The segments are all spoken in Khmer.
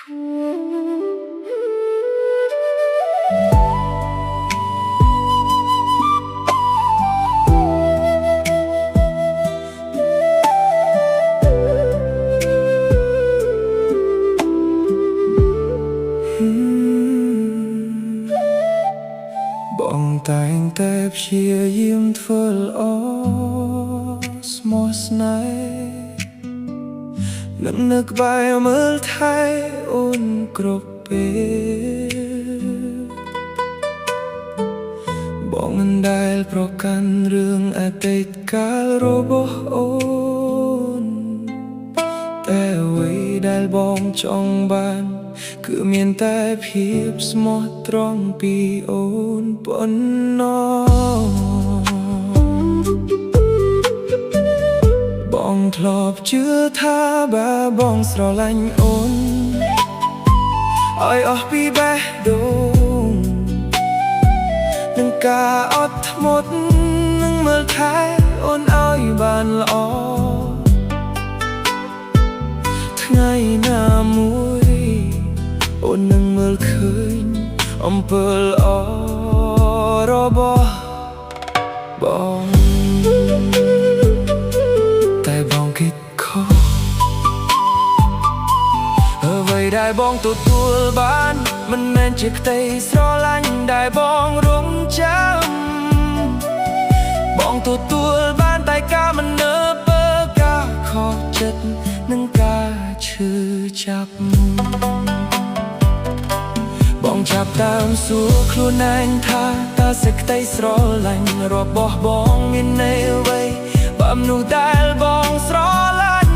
បងតែងតែព្យាយាមធ្វើល្អស្មោះស្នេហ៍នឹងនឹកបែរមើលថែអូនគ្រប់ពេលបងមិនដែលប្រកាន់រឿងអតីតកាលរបស់អូនតែអ្វីដែលបងចង់បានគឺមានតែភាពស្មោះត្រង់ពីអូនប៉ុណ្ណោះបងធ្លាប់ជឿថាបើបងស្រឡាញ់អូនឲ្យអស់ពីបេះដូងនឹងការអត់ធ្មត់នឹងមើលថែអូនឲ្យបានល្អថ្ងៃណាមួយអូននឹងមើលឃើញអំពើល្អរបស់បងតែបងគិតខុសអ្វីដែលបងទទួលបានមិនមែនជាក្តីស្រឡាញ់ដែលបងរងចាំបងទទួលបានតែការមិននៅបើការខកចិត្តនិងការឈឺចាប់បងចាប់តាមសួរខ្លួនឯងថាតើសេចក្តីស្រឡាញ់របស់បងមានន័យអ្វីបើមនុស្សដែលបងស្រឡាញ់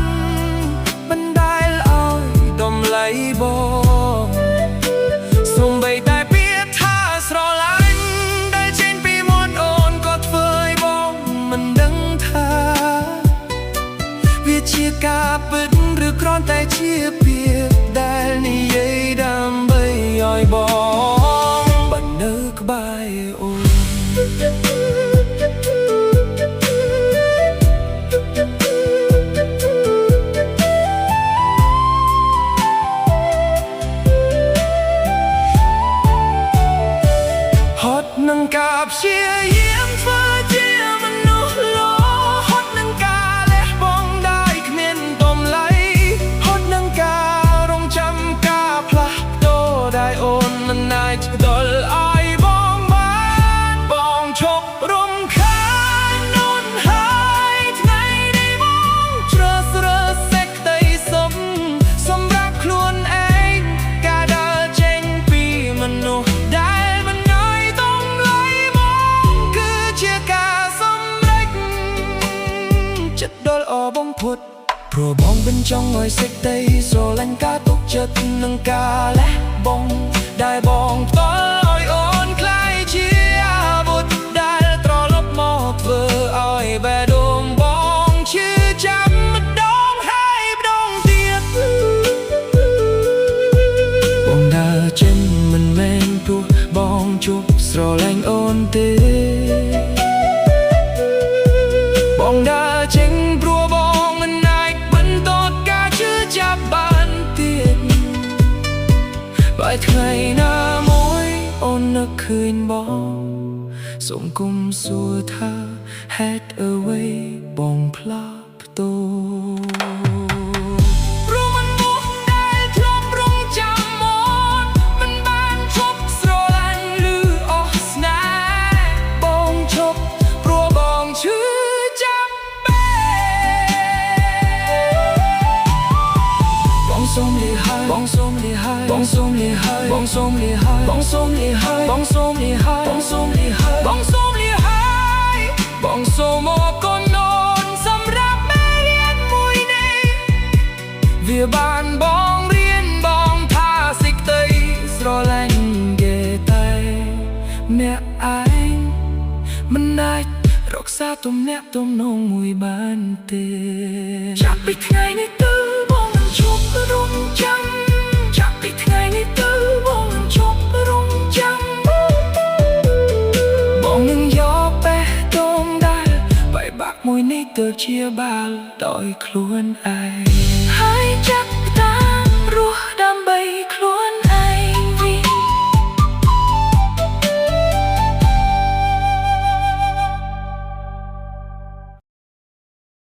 មិនដែលឲ្យតម្លៃបងសូម្បីតែពាក្យថាស្រឡាញ់ដែលចេញពីមាត់អូនក៏ធ្វើឲ្យបងមិនដឹងថាវាជាការពិតឬគ្រាន់តែជាពាក្យដែលនិយាយដើម្បីឲ្យបងបាននៅក្បែរអូនហត់នឹងការព្យាយាមធ្វើជាមនុស្សលោហត់នឹងការលះបង់ដែលគ្មានតម្លៃហត់នឹងការរងចាំការផ្លាស់ប្ដូរដែលអូនមិនអាចដល់ឲ្យបងបានបងឈប់រំខានអូនហើយថ្ងៃនេះបងជ្រើសរើសសេចក្តីសុខសម្រាប់ខ្លួនឯងការដើរចេញពីមនុស្សដែលមិនឲ្យតម្លៃបងគឺជាការសម្រេចចិត្តដ៏ល្អបំផុតព្រោះបងមិនចង់ឲ្យសេចក្តីស្រឡាញ់ការទុកចិត្តនិងការលះបង់ដែលបងផ្ដល់ឲ្យអូនក្លាយជាអាវុធដែលត្រឡប់មកធ្វើឲ្យបេះដូងបងឈឺចាប់ម្ដងហើយម្ដងទៀតបងដើរចេញមិនមែនព្រោះបងជប់ស្រឡាញ់អូនទេបងដើរចេញព្រោះបងមិនអាចបន្តការឈឺចាប់បានទៀតបើថ្ងៃណាមួយអូននឹកឃើញបងសូមគុំសួរថាហេតុអ្វីបងផ្លាស់ប្ដូរព្រោះមនុស្សដែលធ្លាប់រងចាំអូនមិនបានឈប់ស្រឡាញ់ឬអស់ស្នេហ៍បងឈប់ព្រោះបងឈឺចាប់បងសូមលាហើយបងសូមលាហើយបងសូមលាហើយបងសូមលាហើយបងសូមលាហើយបងសូមលាហើយបងសូមលាហើយបងសូមលាហើយបងសូមអរគុណអូនសម្រាប់មេរៀនមួយនេះវាបានបងរៀនបងថាសេចក្តីស្រឡាញ់គេតែម្នាក់ឯងមិនអាចរក្សាទំនាក់ទំនងមួយបានទេចាប់ពីថ្ងៃនេះទៅបងមិនឈប់រងចាំចាប់ពីថ្ងៃនេះទៅបងមិនឈប់រងចាំបងនឹងយកបេះដូងដែលបែកបាក់មួយនេះទៅជាបាលដោយខ្លួនឯងហើយចាប់